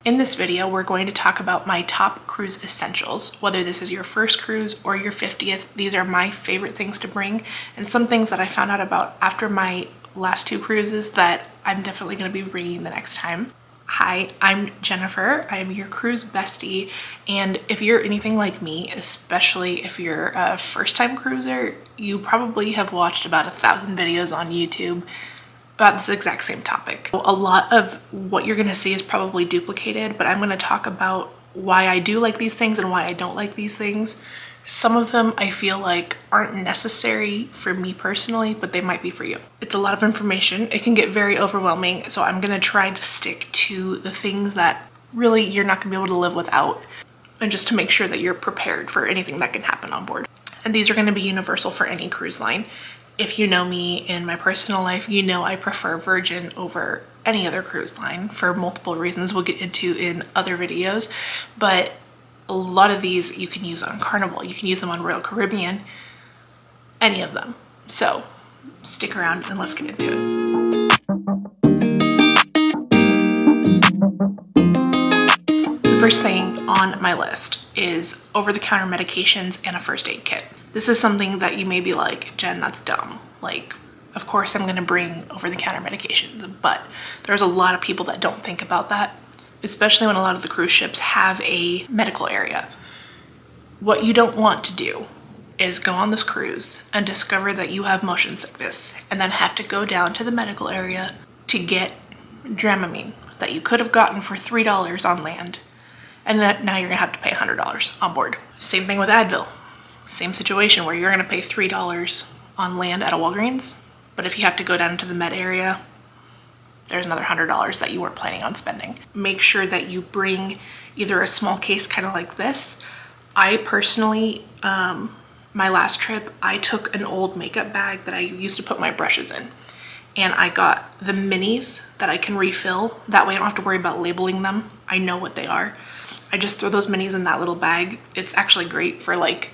In this video, we're going to talk about my top cruise essentials. Whether this is your first cruise or your 50th, these are my favorite things to bring and some things that I found out about after my last 2 cruises that I'm definitely going to be bringing the next time. Hi, I'm Jennifer. I'm your cruise bestie, and if you're anything like me, especially if you're a first-time cruiser, you probably have watched about 1,000 videos on YouTube about this exact same topic. A lot of what you're gonna see is probably duplicated, but I'm gonna talk about why I do like these things and why I don't like these things. Some of them I feel like aren't necessary for me personally, but they might be for you. It's a lot of information. It can get very overwhelming, so I'm gonna try to stick to the things that really you're not gonna be able to live without, and just to make sure that you're prepared for anything that can happen on board. And these are gonna be universal for any cruise line. If you know me in my personal life, you know I prefer Virgin over any other cruise line for multiple reasons we'll get into in other videos. But a lot of these you can use on Carnival, you can use them on Royal Caribbean, any of them. So stick around and let's get into it. The first thing on my list is over-the-counter medications and a first aid kit. This is something that you may be like, Jen, that's dumb. Like, of course I'm gonna bring over-the-counter medications, but there's a lot of people that don't think about that, especially when a lot of the cruise ships have a medical area. What you don't want to do is go on this cruise and discover that you have motion sickness and then have to go down to the medical area to get Dramamine that you could have gotten for $3 on land, and now you're gonna have to pay $100 on board. Same thing with Advil. Same situation where you're gonna pay $3 on land at a Walgreens, but if you have to go down to the med area, there's another $100 that you weren't planning on spending. Make sure that you bring either a small case kind of like this. I personally, my last trip, I took an old makeup bag that I used to put my brushes in, and I got the minis that I can refill. That way I don't have to worry about labeling them. I know what they are. I just throw those minis in that little bag. It's actually great for like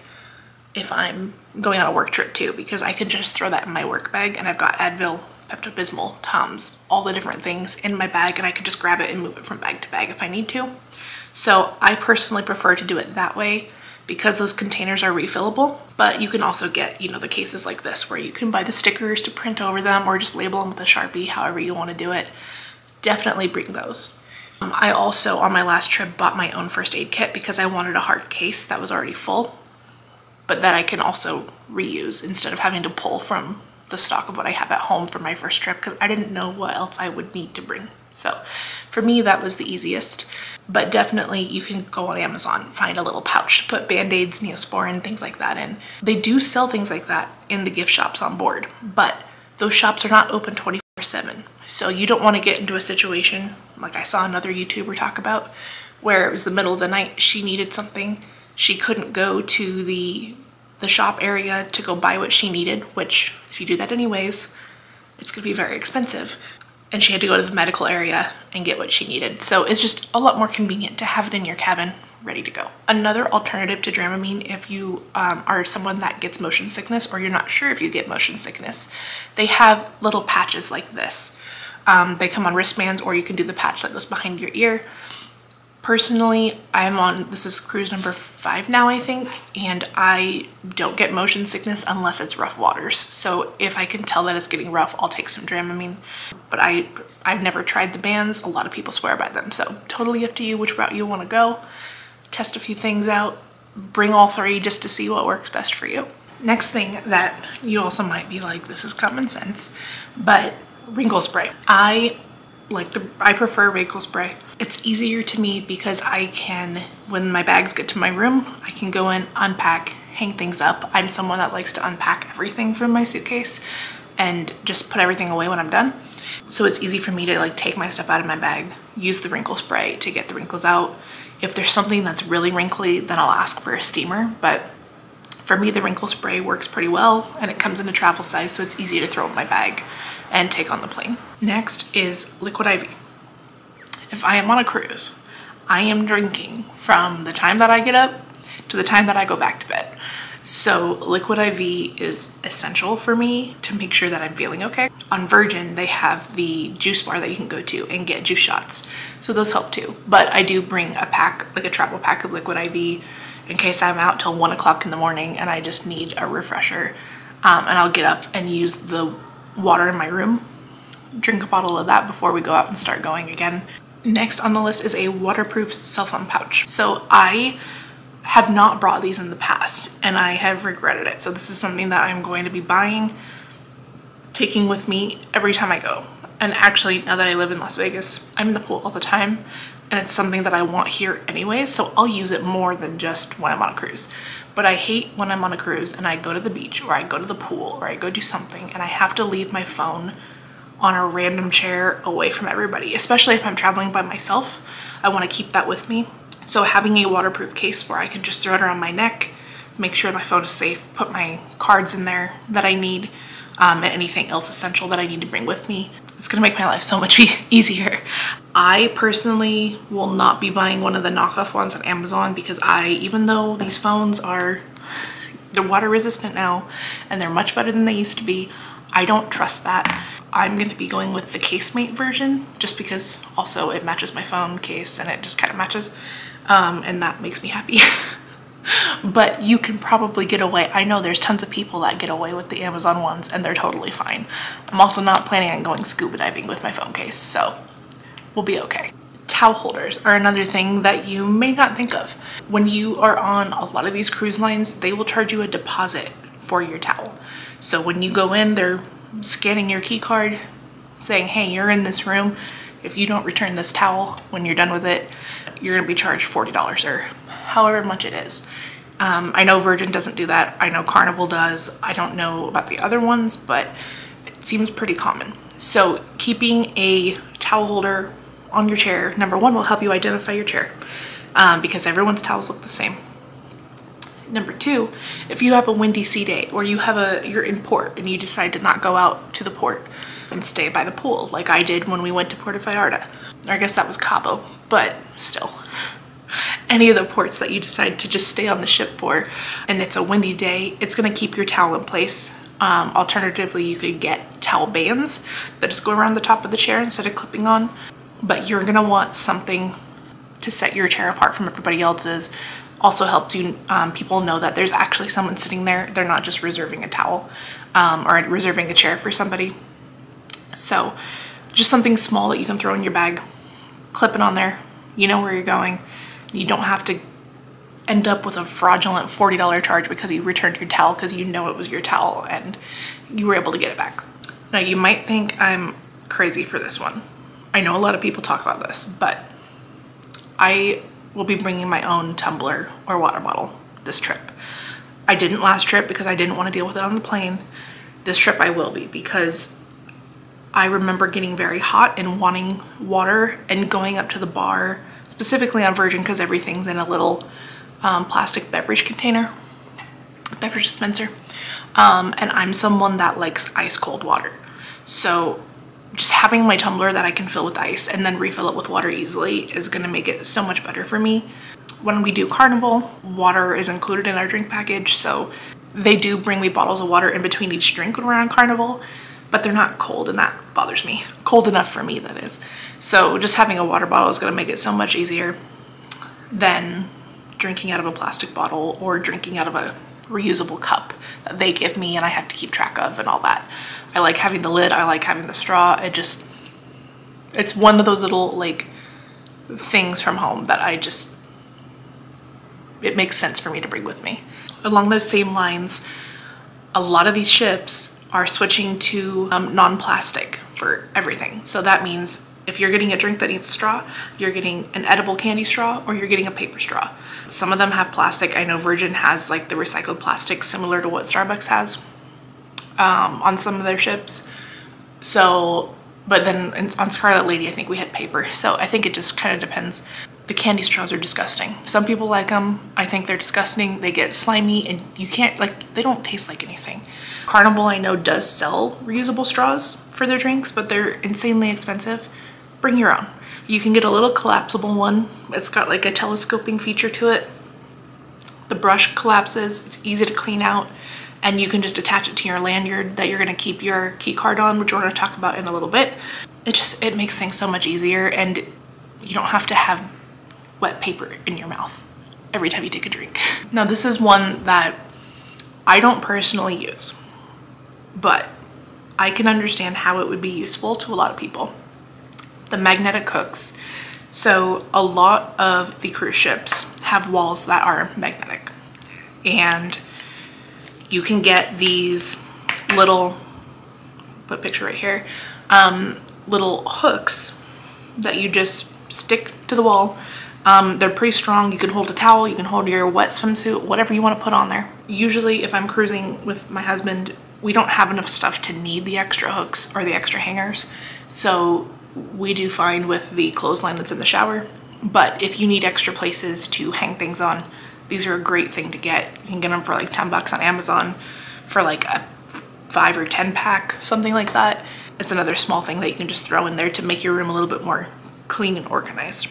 if I'm going on a work trip too, because I can just throw that in my work bag and I've got Advil, Pepto-Bismol, Tums, all the different things in my bag, and I can just grab it and move it from bag to bag if I need to. So I personally prefer to do it that way because those containers are refillable, but you can also get, you know, the cases like this where you can buy the stickers to print over them or just label them with a Sharpie, however you want to do it. Definitely bring those. I also, on my last trip, bought my own first aid kit because I wanted a hard case that was already full, but that I can also reuse instead of having to pull from the stock of what I have at home for my first trip, because I didn't know what else I would need to bring. So for me, that was the easiest. But definitely you can go on Amazon, find a little pouch to put Band-Aids, Neosporin, things like that in. They do sell things like that in the gift shops on board, but those shops are not open 24/7. So you don't want to get into a situation like I saw another YouTuber talk about, where it was the middle of the night, she needed something, she couldn't go to the shop area to go buy what she needed, which if you do that anyways, it's gonna be very expensive. And she had to go to the medical area and get what she needed. So it's just a lot more convenient to have it in your cabin ready to go. Another alternative to Dramamine, if you are someone that gets motion sickness or you're not sure if you get motion sickness, they have little patches like this. They come on wristbands, or you can do the patch that goes behind your ear. Personally, this is cruise number 5 now, I think, and I don't get motion sickness unless it's rough waters. So if I can tell that it's getting rough, I'll take some Dramamine. But I've never tried the bands. A lot of people swear by them. So totally up to you which route you want to go. Test a few things out. Bring all 3 just to see what works best for you. Next thing that you also might be like, this is common sense, but wrinkle spray. I prefer wrinkle spray. It's easier to me because I can, when my bags get to my room, I can go in, unpack, hang things up. I'm someone that likes to unpack everything from my suitcase and just put everything away when I'm done. So it's easy for me to like take my stuff out of my bag, use the wrinkle spray to get the wrinkles out. If there's something that's really wrinkly, then I'll ask for a steamer. But for me, the wrinkle spray works pretty well, and it comes in a travel size, so it's easy to throw in my bag and take on the plane. Next is liquid IV. If I am on a cruise, I am drinking from the time that I get up to the time that I go back to bed. So Liquid IV is essential for me to make sure that I'm feeling okay. On Virgin, they have the juice bar that you can go to and get juice shots. So those help too. But I do bring a pack, like a travel pack of Liquid IV in case I'm out till 1 o'clock in the morning and I just need a refresher. And I'll get up and use the water in my room, drink a bottle of that before we go out and start going again. Next on the list is a waterproof cell phone pouch. So I have not brought these in the past and I have regretted it. So this is something that I'm going to be buying, taking with me every time I go. And actually, now that I live in Las Vegas, I'm in the pool all the time and it's something that I want here anyway, so I'll use it more than just when I'm on a cruise. But I hate when I'm on a cruise and I go to the beach or I go to the pool or I go do something and I have to leave my phone on a random chair away from everybody, especially if I'm traveling by myself. I want to keep that with me. So having a waterproof case where I can just throw it around my neck, make sure my phone is safe, put my cards in there that I need, and anything else essential that I need to bring with me. It's gonna make my life so much easier. I personally will not be buying one of the knockoff ones on Amazon because even though these phones they're water resistant now and they're much better than they used to be, I don't trust that. I'm gonna be going with the casemate version just because also it matches my phone case and it just kind of matches, and that makes me happy. But you can probably get away. I know there's tons of people that get away with the Amazon ones and they're totally fine. I'm also not planning on going scuba diving with my phone case, so we'll be okay. Towel holders are another thing that you may not think of. When you are on a lot of these cruise lines, they will charge you a deposit for your towel. So when you go in, they're scanning your key card saying, hey, you're in this room. If you don't return this towel when you're done with it, you're gonna be charged $40 or however much it is. I know Virgin doesn't do that. I know Carnival does. I don't know about the other ones, but it seems pretty common. So keeping a towel holder on your chair, number one, will help you identify your chair because everyone's towels look the same. Number two, if you have a windy sea day or you're in port and you decide to not go out to the port and stay by the pool like I did when we went to Puerto Vallarta, or I guess that was Cabo, but still. Any of the ports that you decide to just stay on the ship for and it's a windy day, it's gonna keep your towel in place. Alternatively, you could get towel bands that just go around the top of the chair instead of clipping on, but you're gonna want something to set your chair apart from everybody else's. Also helps you, people know that there's actually someone sitting there. They're not just reserving a towel or reserving a chair for somebody. So just something small that you can throw in your bag, clip it on there, you know where you're going. You don't have to end up with a fraudulent $40 charge because you returned your towel because you know it was your towel and you were able to get it back. Now you might think I'm crazy for this one. I know a lot of people talk about this, but I will be bringing my own tumbler or water bottle this trip. I didn't last trip because I didn't want to deal with it on the plane. This trip I will be because I remember getting very hot and wanting water and going up to the bar, specifically on Virgin because everything's in a little plastic beverage container, beverage dispenser. And I'm someone that likes ice cold water. So just having my tumbler that I can fill with ice and then refill it with water easily is gonna make it so much better for me. When we do Carnival, water is included in our drink package. So they do bring me bottles of water in between each drink when we're on Carnival, but they're not cold and that bothers me. Cold enough for me, that is. So just having a water bottle is gonna make it so much easier than drinking out of a plastic bottle or drinking out of a reusable cup that they give me and I have to keep track of and all that. I like having the lid, I like having the straw. It's one of those little like things from home that it makes sense for me to bring with me. Along those same lines, a lot of these ships are switching to non-plastic for everything. So that means if you're getting a drink that needs a straw, you're getting an edible candy straw or you're getting a paper straw. Some of them have plastic. I know Virgin has like the recycled plastic similar to what Starbucks has on some of their ships. So, but then on Scarlet Lady, I think we had paper. So I think it just kind of depends. The candy straws are disgusting. Some people like them. I think they're disgusting. They get slimy and you can't, like, they don't taste like anything. Carnival, I know, does sell reusable straws for their drinks, but they're insanely expensive. Bring your own. You can get a little collapsible one. It's got like a telescoping feature to it. The brush collapses, it's easy to clean out, and you can just attach it to your lanyard that you're gonna keep your key card on, which we're gonna talk about in a little bit. It makes things so much easier, and you don't have to have wet paper in your mouth every time you take a drink. Now this is one that I don't personally use, but I can understand how it would be useful to a lot of people. The magnetic hooks. So a lot of the cruise ships have walls that are magnetic, and you can get these little, put a picture right here, little hooks that you just stick to the wall. They're pretty strong. You can hold a towel, you can hold your wet swimsuit, whatever you want to put on there. Usually if I'm cruising with my husband, we don't have enough stuff to need the extra hooks or the extra hangers. So we do fine with the clothesline that's in the shower. But if you need extra places to hang things on, these are a great thing to get. You can get them for like 10 bucks on Amazon for like a 5 or 10 pack, something like that. It's another small thing that you can just throw in there to make your room a little bit more clean and organized.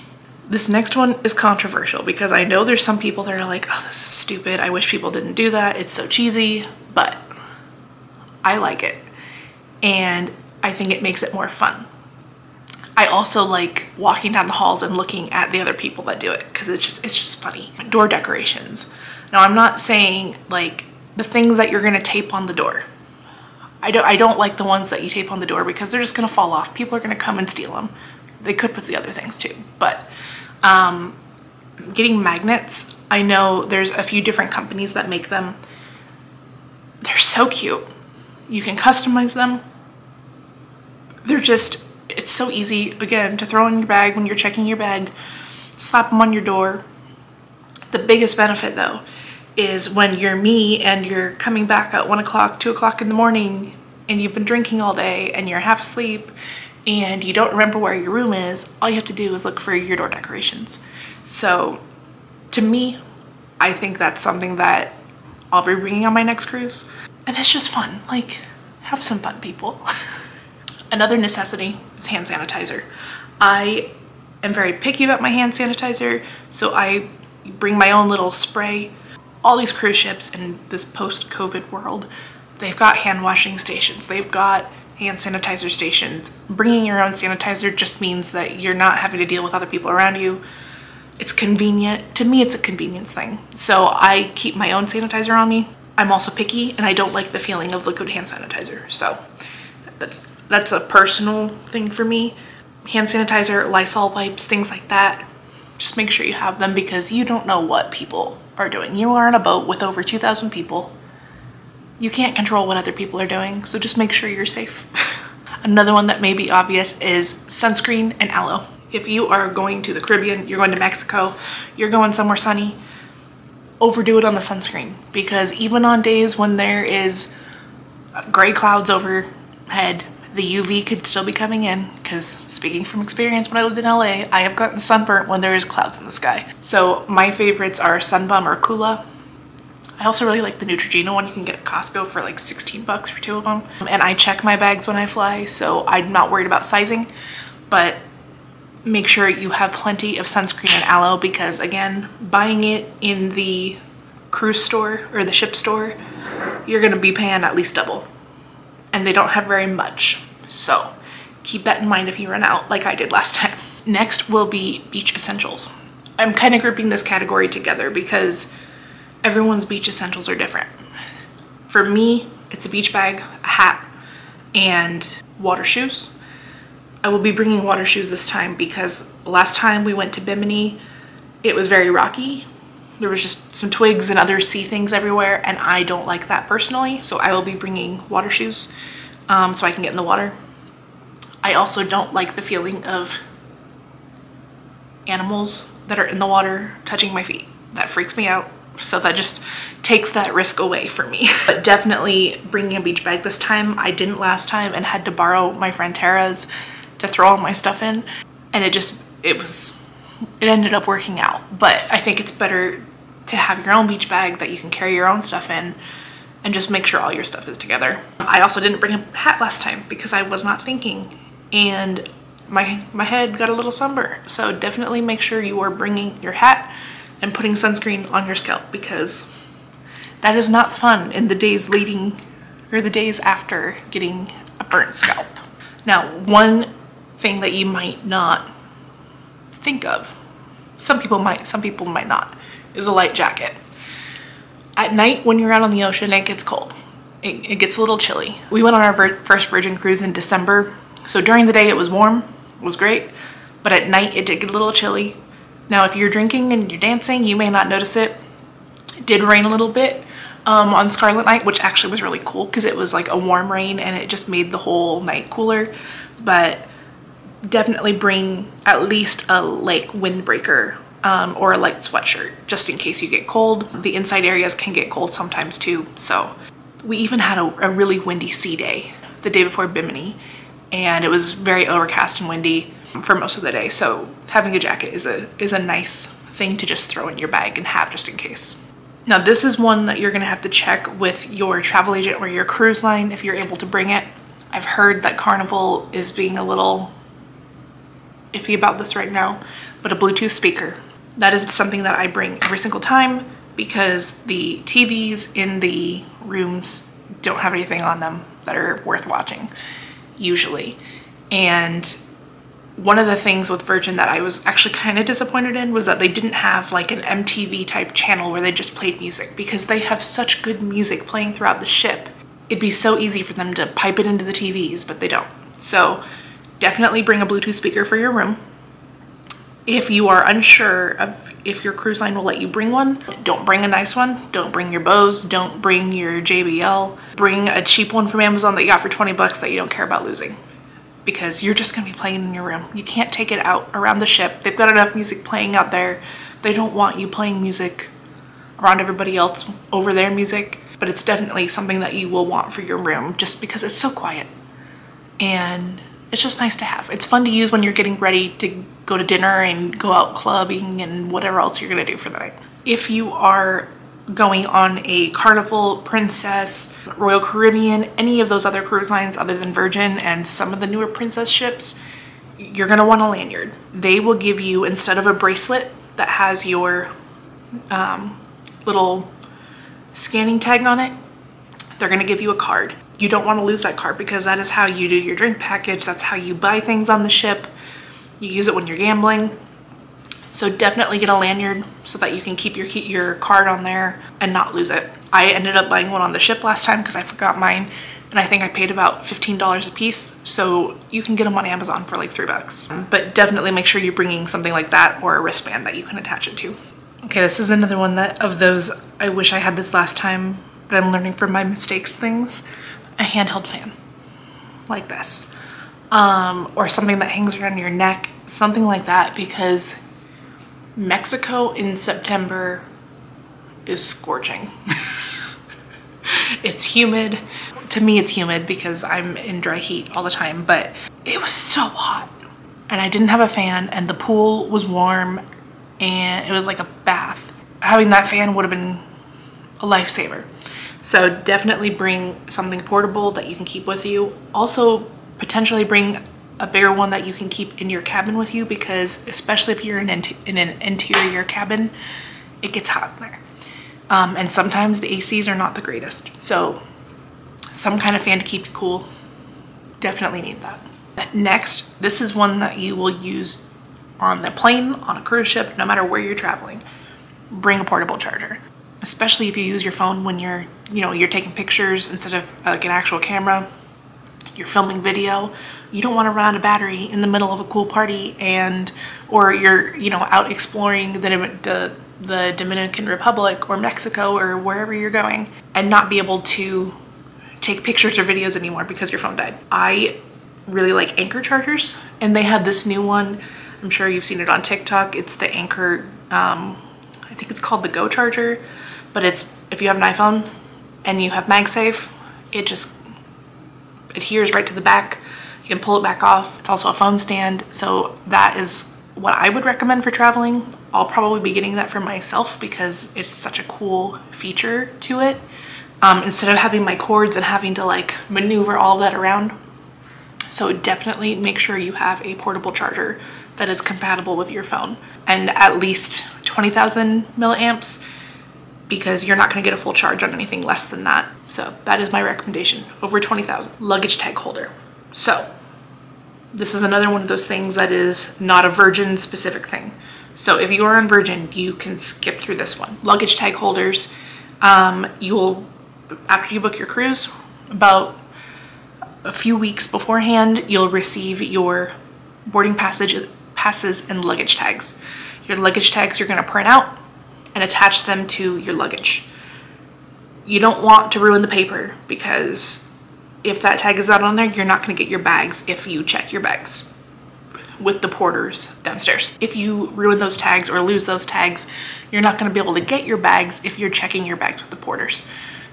This next one is controversial because I know there's some people that are like, oh, this is stupid. I wish people didn't do that. It's so cheesy, but I like it. And I think it makes it more fun. I also like walking down the halls and looking at the other people that do it because it's just funny. Door decorations. Now I'm not saying like the things that you're gonna tape on the door. I don't like the ones that you tape on the door because they're just gonna fall off. People are gonna come and steal them. They could put the other things too, but getting magnets, I know there's a few different companies that make them. They're so cute. You can customize them. It's so easy, again, to throw in your bag when you're checking your bag, slap them on your door. The biggest benefit though is when you're me and you're coming back at 1 o'clock, 2 o'clock in the morning, and you've been drinking all day and you're half asleep and you don't remember where your room is, all you have to do is look for your door decorations. So to me, I think that's something that I'll be bringing on my next cruise. And it's just fun, like have some fun, people. Another necessity is hand sanitizer. I am very picky about my hand sanitizer, so I bring my own little spray. All these cruise ships in this post-COVID world, they've got hand washing stations. They've got hand sanitizer stations. Bringing your own sanitizer just means that you're not having to deal with other people around you. It's convenient. To me, it's a convenience thing. So I keep my own sanitizer on me. I'm also picky and I don't like the feeling of liquid hand sanitizer. So that's a personal thing for me. Hand sanitizer, Lysol wipes, things like that. Just make sure you have them because you don't know what people are doing. You are on a boat with over 2,000 people. You can't control what other people are doing, so just make sure you're safe. Another one that may be obvious is sunscreen and aloe. If you are going to the Caribbean, you're going to Mexico, you're going somewhere sunny, overdo it on the sunscreen because even on days when there is gray clouds overhead, the UV could still be coming in because speaking from experience when I lived in LA, I have gotten sunburnt when there is clouds in the sky. So my favorites are Sunbum or Kula. I also really like the Neutrogena one. You can get at Costco for like 16 bucks for 2 of them. And I check my bags when I fly, so I'm not worried about sizing, but make sure you have plenty of sunscreen and aloe because again, buying it in the cruise store or the ship store, you're gonna be paying at least double. And they don't have very much. So keep that in mind if you run out like I did last time. Next will be beach essentials. I'm kind of grouping this category together because everyone's beach essentials are different. For me, it's a beach bag, a hat, and water shoes. I will be bringing water shoes this time because last time we went to Bimini, it was very rocky. There was just some twigs and other sea things everywhere, and I don't like that personally, so I will be bringing water shoes so I can get in the water. I also don't like the feeling of animals that are in the water touching my feet. That freaks me out, so that just takes that risk away for me. But definitely bringing a beach bag this time. I didn't last time and had to borrow my friend Tara's to throw all my stuff in, and it ended up working out. But I think it's better to have your own beach bag that you can carry your own stuff in and just make sure all your stuff is together. I also didn't bring a hat last time because I was not thinking, and my head got a little sunburn. So definitely make sure you are bringing your hat and putting sunscreen on your scalp, because that is not fun in the days leading or the days after getting a burnt scalp. Now, one thing that you might not think of, some people might not, is a light jacket. At night when you're out on the ocean, it gets cold. It gets a little chilly. We went on our first Virgin cruise in December, so during the day it was warm, it was great, but at night it did get a little chilly. Now, if you're drinking and you're dancing, you may not notice it. It did rain a little bit on Scarlet Night, which actually was really cool because it was like a warm rain and it just made the whole night cooler. But definitely bring at least a like windbreaker or a light sweatshirt just in case you get cold. The inside areas can get cold sometimes too. So we even had a really windy sea day the day before Bimini, and it was very overcast and windy for most of the day. So having a jacket is a nice thing to just throw in your bag and have just in case. Now, this is one that you're gonna have to check with your travel agent or your cruise line if you're able to bring it. I've heard that Carnival is being a little iffy about this right now, but a Bluetooth speaker. That is something that I bring every single time because the TVs in the rooms don't have anything on them that are worth watching, usually. And one of the things with Virgin that I was actually kind of disappointed in was that they didn't have like an MTV type channel where they just played music, because they have such good music playing throughout the ship. It'd be so easy for them to pipe it into the TVs, but they don't. So definitely bring a Bluetooth speaker for your room. If you are unsure of if your cruise line will let you bring one, don't bring a nice one. Don't bring your Bose, don't bring your JBL. Bring a cheap one from Amazon that you got for 20 bucks that you don't care about losing, because you're just gonna be playing in your room. You can't take it out around the ship. They've got enough music playing out there. They don't want you playing music around everybody else over their music, but it's definitely something that you will want for your room just because it's so quiet. And it's just nice to have. It's fun to use when you're getting ready to go to dinner and go out clubbing and whatever else you're gonna do for the night. If you are going on a Carnival, Princess, Royal Caribbean, any of those other cruise lines other than Virgin and some of the newer Princess ships, you're gonna want a lanyard. They will give you, instead of a bracelet that has your little scanning tag on it, they're gonna give you a card. You don't want to lose that card because that is how you do your drink package. That's how you buy things on the ship. You use it when you're gambling. So definitely get a lanyard so that you can keep your card on there and not lose it. I ended up buying one on the ship last time because I forgot mine, and I think I paid about $15 a piece. So you can get them on Amazon for like $3. But definitely make sure you're bringing something like that or a wristband that you can attach it to. Okay, this is another one of those I wish I had this last time, but I'm learning from my mistakes things. A handheld fan like this, or something that hangs around your neck, something like that, because Mexico in September is scorching. It's humid. To me, it's humid because I'm in dry heat all the time, but it was so hot and I didn't have a fan, and the pool was warm and it was like a bath. Having that fan would have been a lifesaver. So definitely bring something portable that you can keep with you. Also, potentially bring a bigger one that you can keep in your cabin with you, because especially if you're in an interior cabin, it gets hot in there. And sometimes the ACs are not the greatest. So some kind of fan to keep you cool. Definitely need that. Next, this is one that you will use on the plane, on a cruise ship, no matter where you're traveling. Bring a portable charger. Especially if you use your phone when you're taking pictures instead of like an actual camera, you're filming video. You don't want to run out of battery in the middle of a cool party, or you're out exploring the Dominican Republic or Mexico or wherever you're going, and not be able to take pictures or videos anymore because your phone died. I really like Anchor chargers, and they have this new one. I'm sure you've seen it on TikTok. It's the Anchor, I think it's called the Go charger. But if you have an iPhone and you have MagSafe, it just adheres right to the back. You can pull it back off. It's also a phone stand. So that is what I would recommend for traveling. I'll probably be getting that for myself because it's such a cool feature to it. Instead of having my cords and having to like maneuver all of that around. So definitely make sure you have a portable charger that is compatible with your phone, and at least 20,000 milliamps, because you're not going to get a full charge on anything less than that. So that is my recommendation, over 20,000. Luggage tag holder. So this is another one of those things that is not a Virgin specific thing. So if you are on Virgin, you can skip through this one. Luggage tag holders, you'll, after you book your cruise, about a few weeks beforehand, you'll receive your boarding passes and luggage tags. Your luggage tags you're going to print out and attach them to your luggage. You don't want to ruin the paper, because if that tag is not on there, you're not going to get your bags if you check your bags with the porters downstairs. If you ruin those tags or lose those tags, you're not going to be able to get your bags if you're checking your bags with the porters.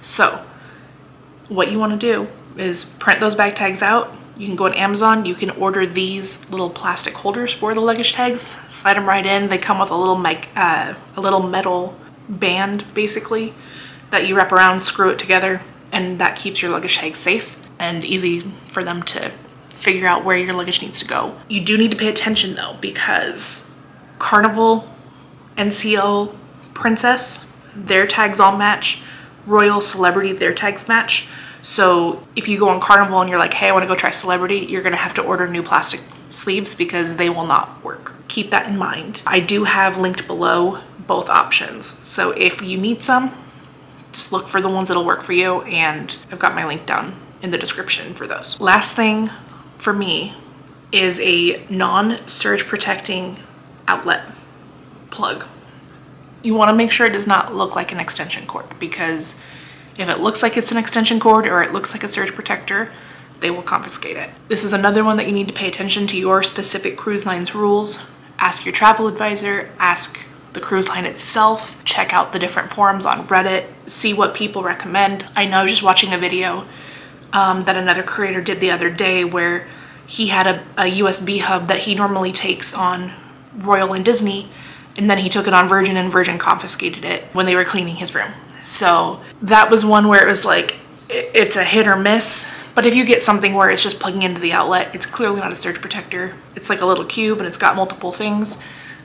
So what you want to do is print those bag tags out. You can go on Amazon, you can order these little plastic holders for the luggage tags, slide them right in. They come with a little metal band basically that you wrap around, screw it together, and that keeps your luggage tag safe and easy for them to figure out where your luggage needs to go. You do need to pay attention though, because Carnival, NCL, Princess, their tags all match. Royal, Celebrity, their tags match. So if you go on Carnival and you're like, hey, I want to go try Celebrity, you're going to have to order new plastic sleeves because they will not work. Keep that in mind. I do have linked below both options. So if you need some, just look for the ones that'll work for you, and I've got my link down in the description for those. Last thing for me is a non-surge protecting outlet plug. You want to make sure it does not look like an extension cord, because if it looks like it's an extension cord or it looks like a surge protector, they will confiscate it. This is another one that you need to pay attention to your specific cruise line's rules. Ask your travel advisor, ask the cruise line itself, check out the different forums on Reddit, see what people recommend. I know I was just watching a video that another creator did the other day where he had a USB hub that he normally takes on Royal and Disney, and then he took it on Virgin and Virgin confiscated it when they were cleaning his room. So that was one where it was like, it's a hit or miss. But if you get something where it's just plugging into the outlet, it's clearly not a surge protector. It's like a little cube and it's got multiple things.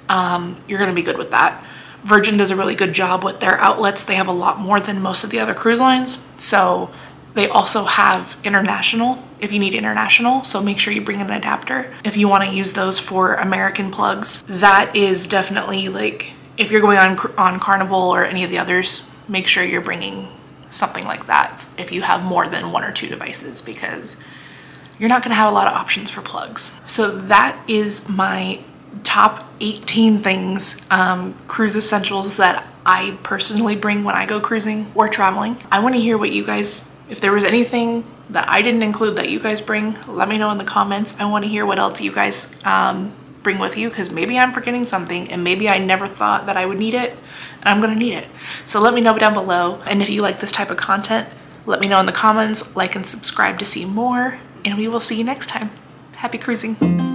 You're gonna be good with that. Virgin does a really good job with their outlets. They have a lot more than most of the other cruise lines. So they also have international, if you need international. So make sure you bring an adapter if you wanna use those for American plugs. That is definitely like, if you're going on Carnival or any of the others, make sure you're bringing something like that if you have more than 1 or 2 devices, because you're not gonna have a lot of options for plugs. So that is my top 18 things, cruise essentials that I personally bring when I go cruising or traveling. I wanna hear what you guys, if there was anything that I didn't include that you guys bring, let me know in the comments. I wanna hear what else you guys bring with you, because maybe I'm forgetting something and maybe I never thought that I would need it, and I'm gonna need it. So let me know down below. And if you like this type of content, let me know in the comments, like and subscribe to see more, and we will see you next time. Happy cruising.